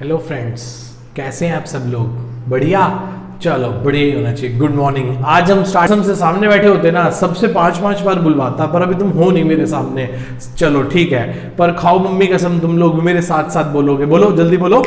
Hello friends, कैसे हैं आप सब लोग? बढ़िया। चलो बढ़िया ही होना चाहिए। Good morning. आज हम स्टार्ट से सामने बैठे होते ना, सबसे पांच पांच बार बुलवाता, पर अभी तुम हो नहीं मेरे सामने। चलो ठीक है, पर खाओ मम्मी कसम, तुम लोग मेरे साथ साथ बोलोगे। बोलो जल्दी बोलो।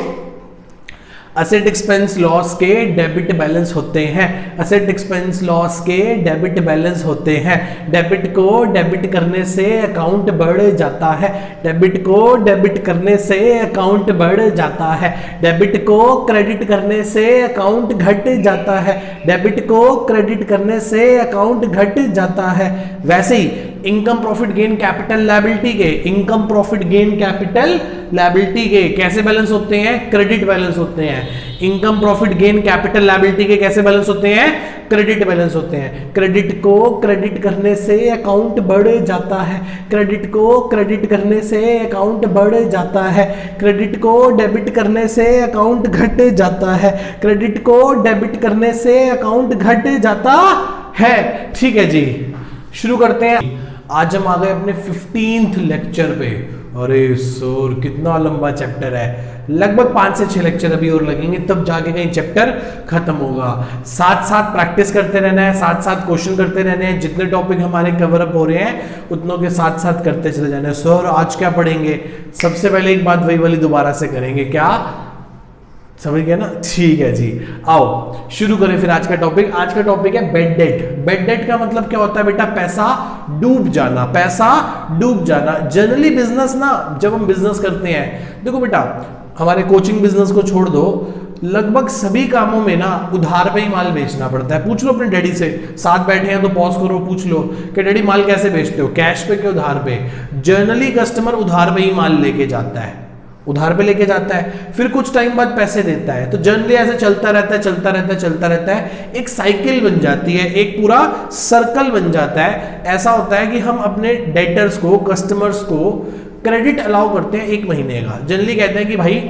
असेट एक्सपेंस लॉस के डेबिट बैलेंस होते हैं। असेट एक्सपेंस लॉस के डेबिट बैलेंस होते हैं। डेबिट को डेबिट करने से अकाउंट बढ़ जाता है। डेबिट को डेबिट करने से अकाउंट बढ़ जाता है। डेबिट को क्रेडिट करने से अकाउंट घट जाता है। डेबिट को क्रेडिट करने से अकाउंट घट जाता है। वैसे ही income profit gain capital liability के, income profit gain capital liability के कैसे बैलेंस होते हैं? क्रेडिट बैलेंस होते हैं। Income profit gain capital liability के कैसे बैलेंस होते हैं? क्रेडिट बैलेंस होते हैं। क्रेडिट को क्रेडिट करने से अकाउंट बढ़ जाता है। क्रेडिट को क्रेडिट करने से अकाउंट बढ़ जाता है। क्रेडिट को डेबिट करने से अकाउंट घट जाता है। क्रेडिट को डेबिट करने से अकाउंट घट जाता है। ठीक है जी, शुरू करते हैं। आज हम आ गए अपने 15th लेक्चर पे। अरे सर, कितना लंबा चैप्टर है। लगभग 5 से 6 लेक्चर अभी और लगेंगे, तब जाके कहीं चैप्टर खत्म होगा। साथ साथ प्रैक्टिस करते रहना है, साथ साथ क्वेश्चन करते रहने हैं। जितने टॉपिक हमारे कवर अप हो रहे हैं उतनों के साथ साथ करते चले जाना है। सर आज क्या पढ़ेंगे? सबसे पहले एक बात वही वाली दोबारा से करेंगे। क्या समझ गया ना? ठीक है जी, आओ शुरू करें फिर आज का टॉपिक। आज का टॉपिक है बेड डेट। बेड डेट का मतलब क्या होता है बेटा? पैसा डूब जाना। पैसा डूब जाना। जनरली बिजनेस ना, जब हम बिजनेस करते हैं, देखो बेटा, हमारे कोचिंग बिजनेस को छोड़ दो, लगभग सभी कामों में ना उधार पे ही माल बेचना पड़ता है। पूछ लो अपने डैडी से, साथ बैठे हैं तो पॉज करो, पूछ लो कि डैडी माल कैसे बेचते हो, कैश पे कि उधार पे? जनरली कस्टमर उधार पे ही माल लेके जाता है, उधार पे लेके जाता है, फिर कुछ टाइम बाद पैसे देता है। तो जनरली ऐसे चलता रहता है, चलता रहता है, चलता रहता है। एक साइकिल बन जाती है, एक पूरा सर्कल बन जाता है। ऐसा होता है कि हम अपने डेटर्स को, कस्टमर्स को क्रेडिट अलाउ करते हैं 1 महीने का। जनरली कहते हैं कि भाई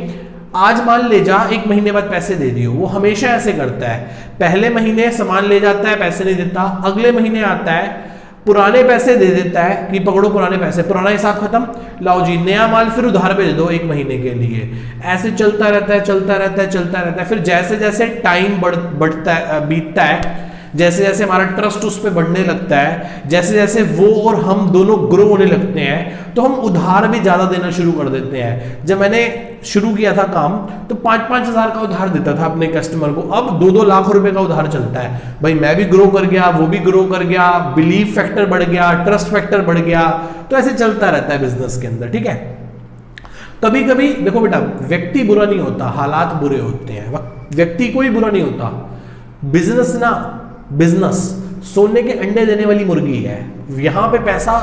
आज माल ले जा, 1 महीने बाद पैसे दे दियो। वो हमेशा ऐसे करता है। पहले महीने सामान ले जाता है, पैसे नहीं देता। अगले महीने आता है, पुराने पैसे दे देता है कि पकड़ो पुराने पैसे, पुराना हिसाब खत्म, लाओ जी नया माल फिर उधार पे दे दो 1 महीने के लिए। ऐसे चलता रहता है, चलता रहता है, चलता रहता है। फिर जैसे जैसे टाइम बढ़ता है, बीतता है, जैसे जैसे हमारा ट्रस्ट उस पर बढ़ने लगता है, जैसे जैसे वो और हम दोनों ग्रो होने लगते हैं, तो हम उधार भी ज्यादा देना शुरू कर देते हैं। जब मैंने शुरू किया था काम तो 5-5 हज़ार का उधार देता था अपने कस्टमर को। अब 2-2 लाख रुपए का उधार चलता है। भाई मैं भी ग्रो कर गया, वो भी ग्रो कर गया, बिलीव फैक्टर बढ़ गया, ट्रस्ट फैक्टर बढ़ गया। तो ऐसे चलता रहता है बिजनेस के अंदर। ठीक है, कभी कभी देखो बेटा, व्यक्ति बुरा नहीं होता, हालात बुरे होते हैं। व्यक्ति कोई बुरा नहीं होता। बिजनेस ना, बिजनेस सोने के अंडे देने वाली मुर्गी है। यहां पे पैसा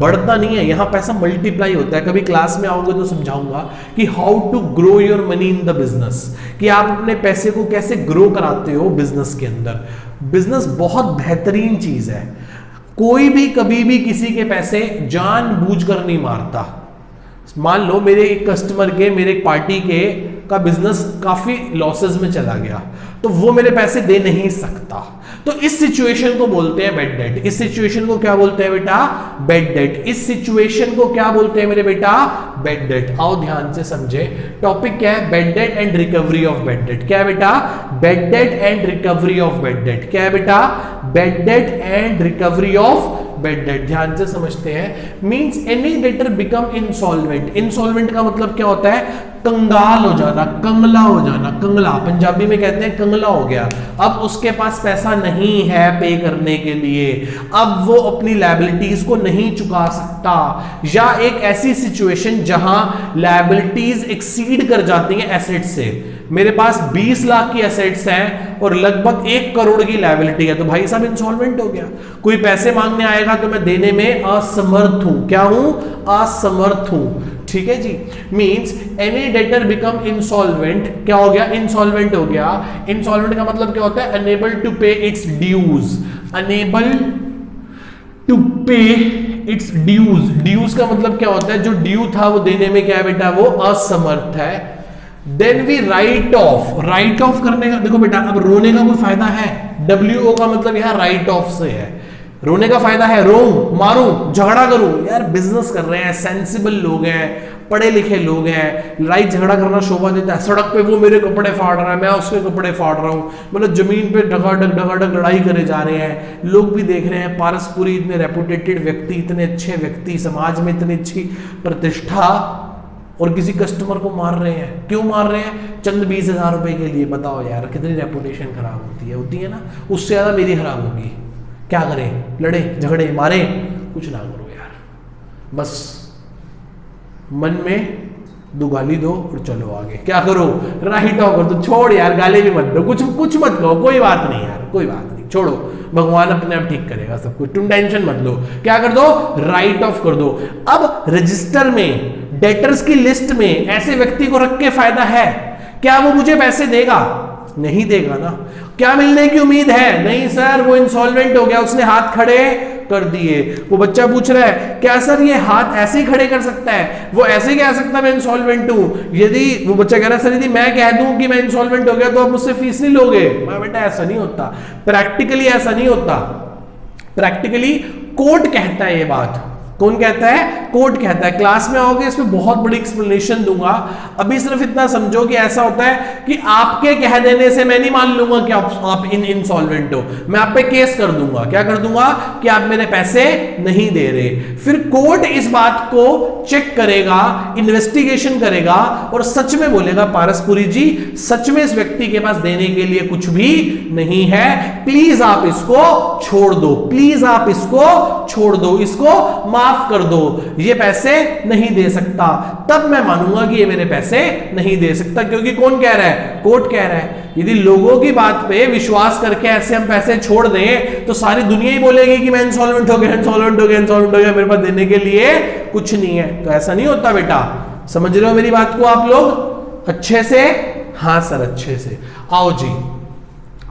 बढ़ता नहीं है, यहां पैसा मल्टीप्लाई होता है। कभी क्लास में आओगे तो समझाऊंगा कि how to grow your money in the business, कि आप अपने पैसे को कैसे ग्रो कराते हो बिजनेस के अंदर। बिजनेस बहुत बेहतरीन चीज है। कोई भी कभी भी किसी के पैसे जानबूझकर नहीं मारता। मान लो मेरे एक कस्टमर के, मेरे एक पार्टी के का बिजनेस काफी लॉसेस में चला गया, तो वो मेरे पैसे दे नहीं सकता। तो इस सिचुएशन को बोलते हैं बेड डेट। इस सिचुएशन को क्या बोलते हैं बेटा? Bed date. इस सिचुएशन को क्या बोलते हैं मेरे बेटा? Bed date. आओ ध्यान से समझे, टॉपिक क्या है? Bad date and recovery of bed date. क्या है बेटा? Bed date and recovery of bed date. क्या है बेटा? Bed date and recovery of bed date. ध्यान से समझते हैं। Means any debtor become insolvent. Insolvent का मतलब क्या होता है? कंगाल हो जाना, कंगला हो जाना। कंगला पंजाबी में कहते हैं कंगला हो गया। अब उसके पास पैसा नहीं है पे करने के लिए, अब वो अपनी लायबिलिटीज को नहीं चुका सकता, या एक ऐसी सिचुएशन जहां लायबिलिटीज एक्सीड कर जाती हैं एसेट से। मेरे पास 20 लाख की एसेट्स हैं और लगभग 1 करोड़ की लायबिलिटी है, तो भाई साहब इंसॉल्वेंट हो गया। कोई पैसे मांगने आएगा तो मैं देने में असमर्थ हूं। क्या हूं? असमर्थ हूं। ठीक है जी। Means any debtor become insolvent. क्या हो गया? इंसॉल्वेंट हो गया। इंसॉल्वेंट का मतलब क्या होता है? अनेबल टू पे इट्स ड्यूज। अनेबल टू पे इट्स ड्यूज। ड्यूज का मतलब क्या होता है? जो ड्यू था वो देने में क्या है बेटा? वो असमर्थ है। Then we write off. Write off करने का, देखो बेटा, अब रोने का कोई फायदा है? WO का मतलब यहां राइट ऑफ से है। रोने का फायदा है? रो, मारूं, झगड़ा करूं? यार बिजनेस कर रहे हैं, सेंसिबल लोग हैं, पढ़े लिखे लोग हैं, लड़ाई झगड़ा करना शोभा देता है, सड़क पे वो मेरे कपड़े फाड़ रहा है, मैं उसके कपड़े फाड़ रहा हूँ, मतलब जमीन पे ढगाढग लड़ाई करे जा रहे हैं, लोग भी देख रहे हैं। पारसपुरी इतने रेपुटेटेड व्यक्ति, इतने अच्छे व्यक्ति, समाज में इतनी अच्छी प्रतिष्ठा, और किसी कस्टमर को मार रहे हैं। क्यों मार रहे हैं? चंद 20,000 रुपए के लिए। बताओ यार कितनी रेपुटेशन खराब होती है ना, उससे ज्यादा मेरी खराब होगी। क्या करें? लड़े झगड़े मारे? कुछ ना करो यार, बस मन में दो गाली दो और चलो आगे। क्या करो? राइट ऑफ कर दो, छोड़ यार, गाली भी मत दो, कुछ मत कहो, कोई बात नहीं यार, कोई बात नहीं, छोड़ो, भगवान अपने आप ठीक करेगा सब कुछ, तुम टेंशन मत लो। क्या कर दो? राइट ऑफ कर दो। अब रजिस्टर में, डेटर्स की लिस्ट में ऐसे व्यक्ति को रख के फायदा है? क्या वो मुझे पैसे देगा? नहीं देगा ना। क्या मिलने की उम्मीद है? नहीं सर, वो इंसॉल्वेंट हो गया, उसने हाथ खड़े कर दिए। वो बच्चा पूछ रहा है क्या सर ये हाथ ऐसे ही खड़े कर सकता है? वो ऐसे कह सकता है मैं इंसॉल्वेंट हूं? यदि वो बच्चा कह रहा है सर यदि मैं कह दूं कि मैं इंसॉल्वेंट हो गया तो आप मुझसे फीस नहीं लोगे? मैं बेटा ऐसा नहीं होता, प्रैक्टिकली ऐसा नहीं होता। प्रैक्टिकली कोर्ट कहता है ये बात। कौन कहता है? कोर्ट कहता है। क्लास में आओगे इसमें बहुत बड़ी एक्सप्लेनेशन दूंगा, अभी सिर्फ इतना समझो कि ऐसा होता है कि आपके कह देने से मैं नहीं मान लूंगा कि आप इंसॉल्वेंट हो, मैं आप पे केस कर दूंगा। क्या कर दूंगा? कि आप मेरे पैसे नहीं दे रहे। फिर कोर्ट इस बात को चेक करेगा, इन्वेस्टिगेशन करेगा और सच में बोलेगा पारसपुरी जी सच में इस व्यक्ति के पास देने के लिए कुछ भी नहीं है, प्लीज आप इसको छोड़ दो, प्लीज आप इसको छोड़ दो, इसको माफ कर दो, ये पैसे नहीं दे सकता। तब मैं मानूंगा कि ये मेरे पैसे नहीं दे सकता, क्योंकि कौन कह रहा है? कोर्ट कह रहा है। यदि लोगों की बात पे विश्वास करके ऐसे हम पैसे छोड़ दें तो सारी दुनिया ही बोलेगी कि मैं इंसॉल्वेंट हो गया, इंसॉल्वेंट हो गया, इंसॉल्वेंट हो गया, मेरे पास देने के लिए कुछ नहीं है। तो ऐसा नहीं होता बेटा, समझ रहे हो मेरी बात को आप लोग अच्छे से? हाँ सर अच्छे से। आओ जी,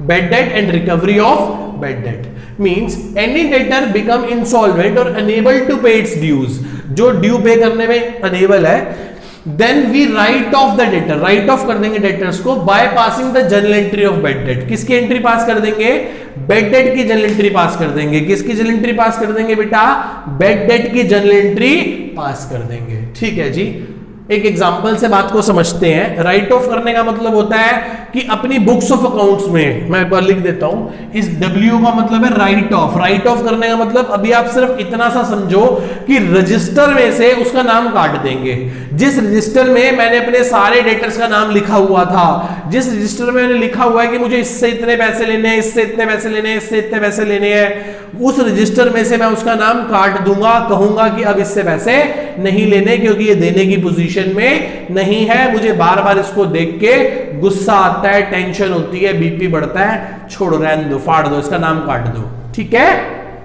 bad debt and recovery of bad debt means any debtor become insolvent or unable to pay its dues, जो ड्यू पे करने में अनेबल है, then we write off the debtor, write off कर देंगे डेटर्स को by passing the journal entry of bad debt। किसकी entry पास कर देंगे? bad debt की journal entry पास कर देंगे। किसकी journal entry पास कर देंगे बेटा? bad debt की journal entry पास कर देंगे। ठीक है जी, एक एग्जाम्पल से बात को समझते हैं। राइट ऑफ करने का मतलब होता है कि अपनी बुक्स ऑफ अकाउंट्स में, मैं एक बार लिख देता हूं, इस W का मतलब है राइट ऑफ। राइट ऑफ करने का मतलब अभी आप सिर्फ इतना सा समझो कि रजिस्टर में से उसका नाम काट देंगे। जिस रजिस्टर में मैंने अपने सारे डेटर्स का नाम लिखा हुआ था, जिस रजिस्टर में मैंने लिखा हुआ है कि मुझे इससे इतने पैसे लेने हैं, इससे इतने पैसे लेने हैं, इससे इतने पैसे लेने हैं, उस रजिस्टर में से मैं उसका नाम काट दूंगा, कहूंगा कि अब इससे पैसे नहीं लेने क्योंकि ये देने की पोजीशन में नहीं है। मुझे बार बार इसको देख के गुस्सा आता है, टेंशन होती है, बीपी बढ़ता है, छोड़ो, रहने दो, फाड़ दो, इसका नाम काट दो। ठीक है,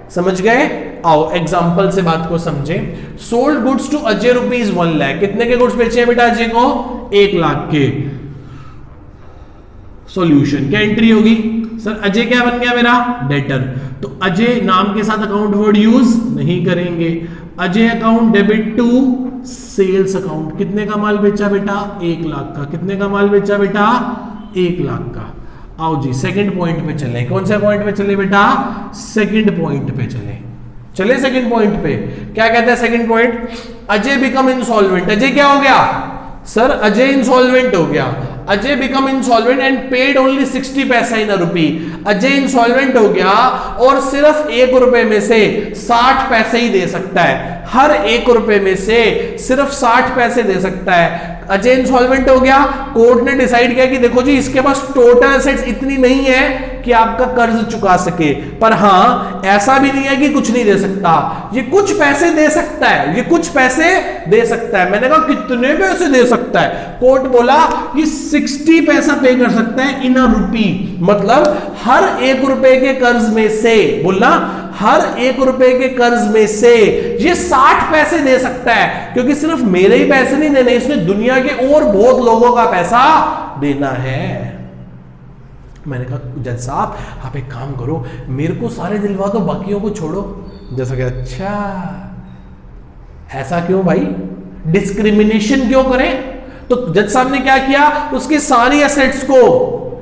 समझ गए? आओ एग्जांपल से बात को समझें। Sold goods to Ajay ₹1 lakh. कितने के गुड्स बेचे हैं बेटा अजय को? 1 लाख के। सॉल्यूशन क्या एंट्री होगी? सर अजय क्या बन गया मेरा? डेटर। तो अजय नाम के साथ अकाउंट वर्ड यूज नहीं करेंगे। Ajay account debit to sales account. कितने का माल बेचा बेटा? 1 लाख का। कितने का माल बेचा बेटा? 1 लाख का। आओ जी सेकंड पॉइंट पे चले। कौन सा पॉइंट पे चले बेटा? सेकंड पॉइंट पे चले सेकंड पॉइंट पे। क्या कहता है second point? Ajay become insolvent. Ajay क्या हो गया? सर अजय इंसॉल्वेंट हो गया। Ajay become insolvent and paid only 60 पैसा इन अ रुपी। अजय इंसॉल्वेंट हो गया और सिर्फ 1 रुपए में से 60 पैसे ही दे सकता है। हर 1 रुपए में से सिर्फ 60 पैसे दे सकता है। अजय इंसॉल्वेंट हो गया, कोर्ट ने डिसाइड किया कि देखो जी इसके पास टोटल एसेट्स इतनी नहीं है कि आपका कर्ज चुका सके, पर हाँ ऐसा भी नहीं है कि कुछ नहीं दे सकता, ये कुछ पैसे दे सकता है, ये कुछ पैसे दे सकता है। मैंने कहा कितने पैसे दे सकता है? कोर्ट बोला कि 60 पैसा पे कर सकता है इन अ रुपी, मतलब हर 1 रुपए के कर्ज में से, बोलना हर 1 रुपए के कर्ज में से ये 60 पैसे दे सकता है, क्योंकि सिर्फ मेरे ही पैसे नहीं देने, इसने दुनिया के और बहुत लोगों का पैसा देना है। मैंने कहा जज साहब आप एक काम करो, मेरे को सारे दिलवा दो, बाकियों को छोड़ो। जैसा कि अच्छा ऐसा क्यों भाई, डिस्क्रिमिनेशन क्यों करें? तो जज साहब ने क्या किया, उसकी सारी एसेट्स को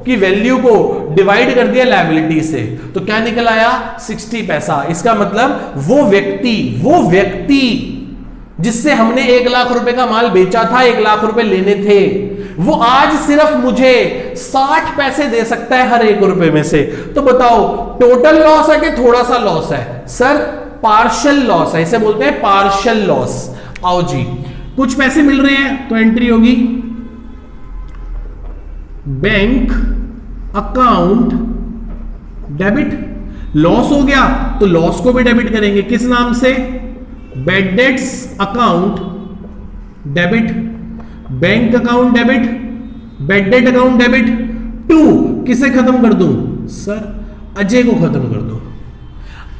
की वैल्यू को डिवाइड कर दिया लायबिलिटी से। तो क्या निकल आया? 60 पैसा। इसका मतलब वो व्यक्ति जिससे हमने 1 लाख रुपए का माल बेचा था, 1 लाख रुपए लेने थे, वो आज सिर्फ मुझे 60 पैसे दे सकता है हर 1 रुपए में से। तो बताओ टोटल लॉस है कि थोड़ा सा लॉस है? सर पार्शियल लॉस है, इसे बोलते हैं पार्शियल लॉस। आओ जी, कुछ पैसे मिल रहे हैं तो एंट्री होगी बैंक अकाउंट डेबिट। लॉस हो गया तो लॉस को भी डेबिट करेंगे, किस नाम से? Bad debts account debit, bank account debit, bad debt account debit. 2 किसे खत्म कर दूं? सर अजय को खत्म कर दो।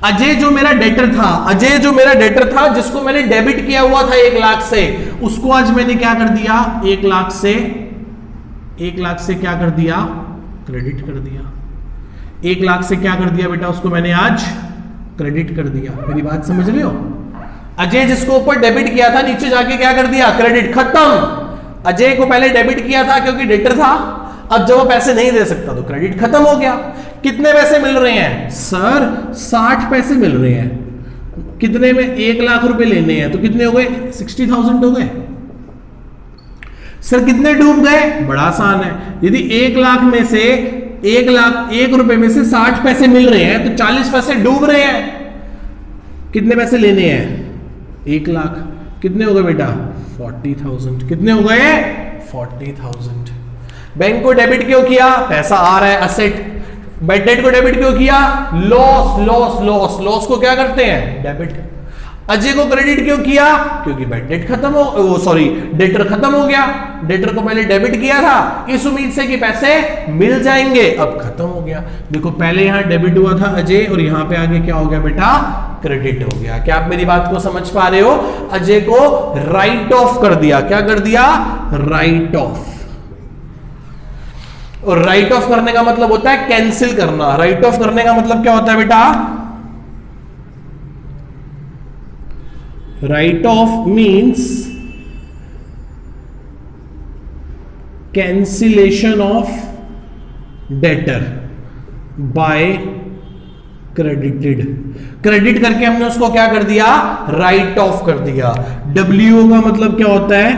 अजय जो मेरा डेटर था, अजय जो मेरा डेटर था जिसको मैंने डेबिट किया हुआ था 1 लाख से, उसको आज मैंने क्या कर दिया? 1 लाख से क्या कर दिया? क्रेडिट कर दिया। 1 लाख से क्या कर दिया बेटा? उसको मैंने आज क्रेडिट कर दिया। मेरी बात समझ रहे हो? अजय जिसको ऊपर डेबिट किया था, नीचे जाके क्या कर दिया? क्रेडिट। खत्म। अजय को पहले डेबिट किया था क्योंकि डेटर था, अब जब वो पैसे नहीं दे सकता तो क्रेडिट खत्म हो गया। कितने पैसे मिल रहे हैं? सर 60 पैसे मिल रहे हैं। कितने में? 1 लाख रुपए लेने हैं तो कितने हो गए? 60,000 हो गए। सर कितने डूब गए? बड़ा आसान है। यदि 1 लाख में से 1 रुपए में से 60 पैसे मिल रहे हैं तो 40 पैसे डूब रहे हैं। कितने पैसे लेने हैं? 1 लाख। कितने हो गए बेटा? 40,000। कितने हो गए? 40,000। बैंक को डेबिट क्यों किया? पैसा आ रहा है, असेट। बैड डेट को डेबिट क्यों किया? Loss loss loss. लॉस को क्या करते हैं? डेबिट। अजय को क्रेडिट क्यों किया? क्योंकि बैड डेट खत्म हो, सॉरी डेटर खत्म हो गया। डेटर को पहले डेबिट किया था इस उम्मीद से कि पैसे मिल जाएंगे, अब खत्म हो गया। देखो पहले यहां डेबिट हुआ था अजय और यहां पे आगे क्या हो गया बेटा? क्रेडिट हो गया। क्या आप मेरी बात को समझ पा रहे हो? अजय को राइट ऑफ कर दिया। क्या कर दिया? Right of. और राइट ऑफ करने का मतलब होता है कैंसिल करना। राइट ऑफ करने का मतलब क्या होता है बेटा? Write off means cancellation of debtor by credited. Credit करके हमने उसको क्या कर दिया? राइट ऑफ कर दिया। डब्ल्यू का मतलब क्या होता है?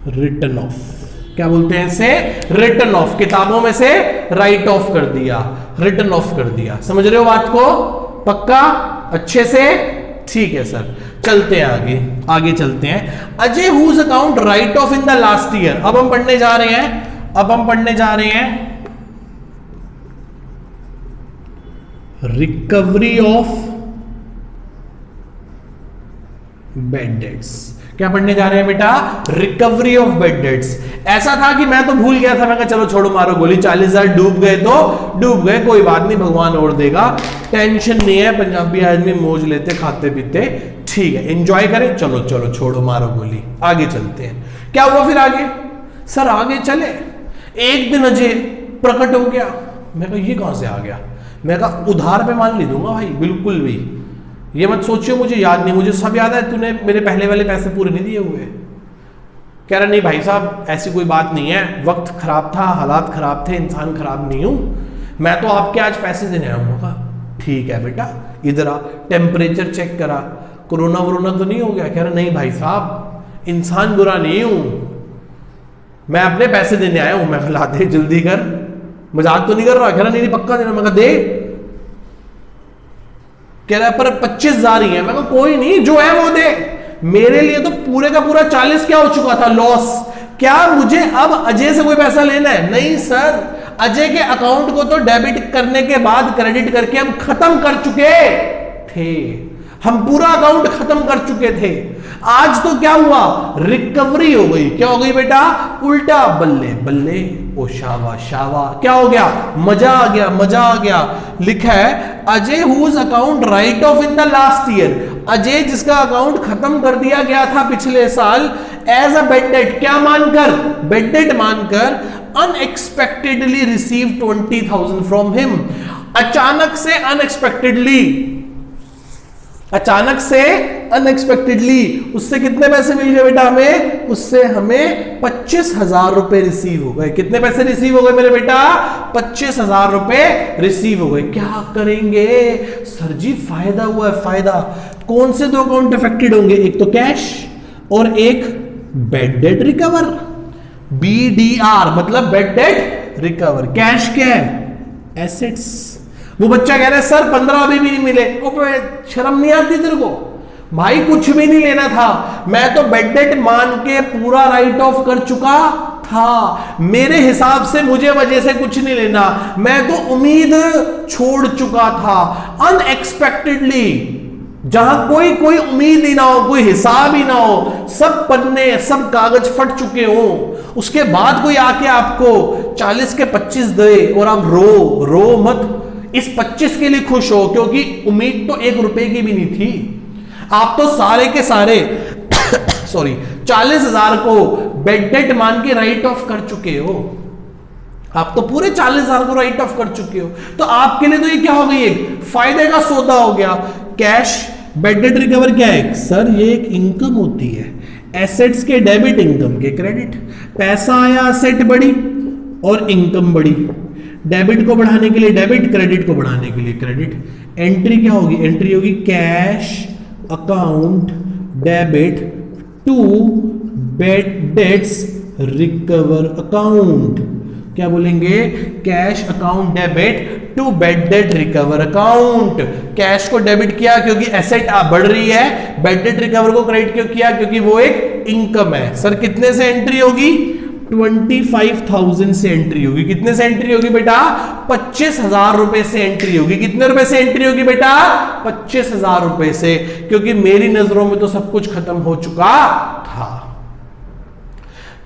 Written off. क्या बोलते हैं इसे? Written off. किताबों में से राइट ऑफ कर दिया, रिटन ऑफ कर दिया। समझ रहे हो बात को? पक्का? अच्छे से? ठीक है सर, चलते हैं आगे चलते हैं। Ajay whose account write off in the last year. अब हम पढ़ने जा रहे हैं रिकवरी ऑफ बैड डेट्स। क्या पढ़ने जा रहे हैं बेटा? Recovery of bad debts. ऐसा था कि मैं तो भूल गया था, मैं कहा चलो छोड़ो मारो गोली, 40,000 डूब गए तो डूब गए, कोई बात नहीं, भगवान और देगा, टेंशन नहीं है। पंजाबी आदमी मौज लेते खाते पीते, ठीक है, एंजॉय करें। चलो चलो छोड़ो मारो गोली, आगे चलते हैं। क्या हुआ फिर आगे? सर आगे चले, एक दिन अजय प्रकट हो गया। मैं कहा ये कहां से आ गया? मैं कहा उधार पे माल नहीं दूंगा भाई, बिल्कुल भी। ये मत सोचियो मुझे याद नहीं, मुझे सब याद है, तूने मेरे पहले वाले पैसे पूरे नहीं दिए हुए। कह रहा नहीं भाई साहब ऐसी कोई बात नहीं है, वक्त खराब था, हालात खराब थे, इंसान खराब नहीं हूं मैं, तो आपके आज पैसे देने आऊंगा। ठीक है बेटा, इधर आ, टेम्परेचर चेक करा, कोरोना वोरोना तो नहीं हो गया? कह रहा नहीं भाई साहब इंसान बुरा नहीं हूं, मैं अपने पैसे देने आया हूं। मैं खिला दे जल्दी कर, मजाक तो नहीं कर रहा? कह रहा नहीं पक्का देना। मैं कहा दे। कह रहा पर 25,000 ही है। मैं कहा कोई नहीं, जो है वो दे। मेरे लिए तो पूरे का पूरा 40 क्या हो चुका था? लॉस। क्या मुझे अब अजय से कोई पैसा लेना है? नहीं सर, अजय के अकाउंट को तो डेबिट करने के बाद क्रेडिट करके हम खत्म कर चुके थे, हम पूरा अकाउंट खत्म कर चुके थे। आज तो क्या हुआ? रिकवरी हो गई। क्या हो गई बेटा? उल्टा, बल्ले बल्ले, ओ शावा शावा। क्या हो गया? मजा आ गया, मजा आ गया। लिखा है Ajay whose account write off in the last year. Ajay जिसका अकाउंट खत्म कर दिया गया था पिछले साल, एज अ बेड डेट, क्या मानकर? बेड डेट मानकर, अनएक्सपेक्टेडली रिसीव 20,000 फ्रॉम हिम। अचानक से, अनएक्सपेक्टेडली, अचानक से अनएक्सपेक्टेडली। उससे कितने पैसे मिल गए बेटा हमें? उससे हमें 25,000 रुपए रिसीव हो गए। कितने पैसे रिसीव हो गए मेरे बेटा? 25,000 रुपए रिसीव हो गए। क्या करेंगे सर जी? फायदा हुआ है, फायदा। कौन से दो अकाउंट अफेक्टेड होंगे? एक तो कैश और एक बेड डेट रिकवर। BDR मतलब बेड डेट रिकवर। कैश क्या है? एसेट्स। वो बच्चा कह रहा है सर 15 अभी भी नहीं मिले। शर्म नहीं आती तेरे को? भाई कुछ भी नहीं लेना था, मैं तो बेड डेट मान के पूरा राइट ऑफ कर चुका था। मेरे हिसाब से मुझे वजह से कुछ नहीं लेना, मैं तो उम्मीद छोड़ चुका था। अनएक्सपेक्टेडली, जहां कोई उम्मीद ही ना हो, कोई हिसाब ही ना हो, सब पन्ने सब कागज फट चुके हो, उसके बाद कोई आके आपको 40 के 25 दे और आप रो मत। इस 25 के लिए खुश हो, क्योंकि उम्मीद तो 1 रुपए की भी नहीं थी। आप तो सारे के सारे सॉरी 40,000 को बेड डेट मान के राइट ऑफ कर चुके हो। आप तो पूरे 40,000 को राइट ऑफ कर चुके हो। तो आपके लिए तो ये क्या हो गई? एक फायदे का सौदा हो गया। कैश बेड डेट रिकवर क्या है सर? ये एक इनकम होती है, एसेट्स के डेबिट, इनकम के क्रेडिट। पैसा आया, एसेट बढ़ी और इनकम बढ़ी। डेबिट को बढ़ाने के लिए डेबिट, क्रेडिट को बढ़ाने के लिए क्रेडिट। एंट्री क्या होगी? एंट्री होगी cash account debit to bad debts recover account. क्या बोलेंगे? Cash account debit to bad debt recover account. Cash को डेबिट किया क्योंकि एसेट बढ़ रही है, बेड डेट रिकवर को क्रेडिट क्यों किया? क्योंकि वो एक इनकम है। सर कितने से एंट्री होगी? 25,000 से एंट्री होगी। कितने से एंट्री होगी बेटा? 25,000 रुपए से एंट्री होगी। कितने रुपए से एंट्री होगी बेटा? 25,000 रुपए से, क्योंकि मेरी नजरों में तो सब कुछ खत्म हो चुका था।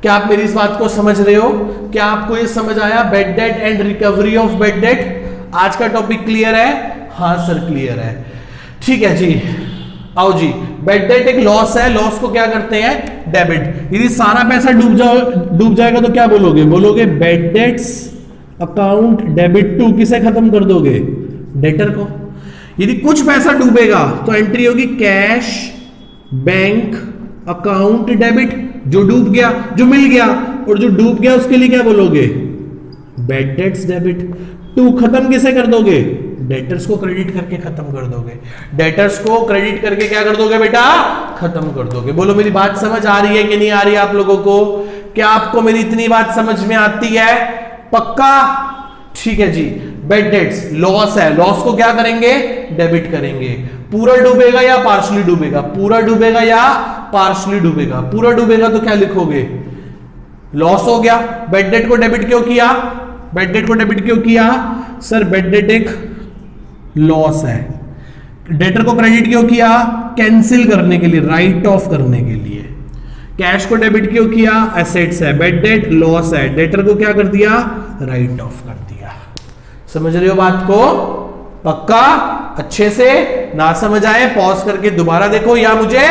क्या आप मेरी इस बात को समझ रहे हो? क्या आपको ये समझ आया? Bed date and recovery of bed date. आज का टॉपिक क्लियर है? हाँ सर क्लियर है। ठीक है जी, आओ जी। बेड डेट एक लॉस है, लॉस को क्या करते हैं? डेबिट। यदि सारा पैसा डूब जाएगा तो क्या बोलोगे bad debts account debit to. किसे खत्म कर दोगे? डेटर को। यदि कुछ पैसा डूबेगा तो एंट्री होगी कैश बैंक अकाउंट डेबिट। जो डूब गया, जो मिल गया, और जो डूब गया उसके लिए क्या बोलोगे? Bad debts debit to. खत्म किसे कर दोगे? डेटर्स को क्रेडिट करके खत्म कर दोगे। डेटर्स को क्रेडिट करके क्या कर दोगे बेटा? खत्म कर दोगे। बोलो मेरी बात समझ आ रही है कि नहीं आ रही है आप लोगों को? क्या आपको मेरी इतनी बात समझ में आती है? पक्का? ठीक है जी। बेड डेट्स लॉस है, लॉस को क्या करेंगे? डेबिट करेंगे। पूरा डूबेगा या पार्शली डूबेगा? पूरा डूबेगा या पार्शली डूबेगा? पूरा डूबेगा तो क्या लिखोगे? लॉस हो गया। बेड डेट को डेबिट क्यों किया? बेड डेट को डेबिट क्यों किया? सर बेड डेट एक लॉस है। डेटर को क्रेडिट क्यों किया? कैंसिल करने के लिए, राइट ऑफ करने के लिए। कैश को डेबिट क्यों किया? एसेट्स है। बेड डेट लॉस है, डेटर को क्या कर दिया? राइट ऑफ कर दिया। समझ रहे हो बात को? पक्का? अच्छे से ना समझ आए पॉज करके दोबारा देखो या मुझे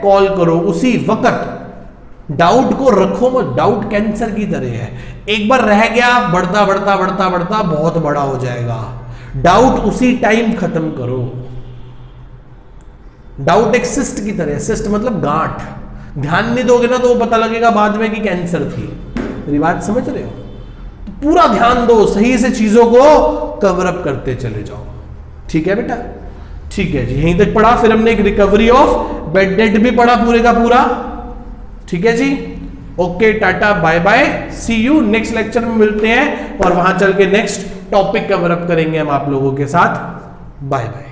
कॉल करो उसी वक्त। डाउट को रखो मत, डाउट कैंसर की तरह है, एक बार रह गया बढ़ता बढ़ता बढ़ता बढ़ता बहुत बड़ा हो जाएगा। डाउट उसी टाइम खत्म करो। डाउट एक सिस्ट की तरह, सिस्ट मतलब गांठ, ध्यान नहीं दोगे ना तो वो पता लगेगा बाद में कि कैंसर थी। मेरी बात समझ रहे हो? तो पूरा ध्यान दो, सही से चीजों को कवर अप करते चले जाओ। ठीक है बेटा? ठीक है जी, यहीं तक पढ़ा। फिर हमने एक रिकवरी ऑफ बेड डेट भी पढ़ा पूरे का पूरा। ठीक है जी, okay, tata bye bye, see you. Next lecture में मिलते हैं और वहां चल के नेक्स्ट टॉपिक कवर अप करेंगे हम आप लोगों के साथ। Bye bye.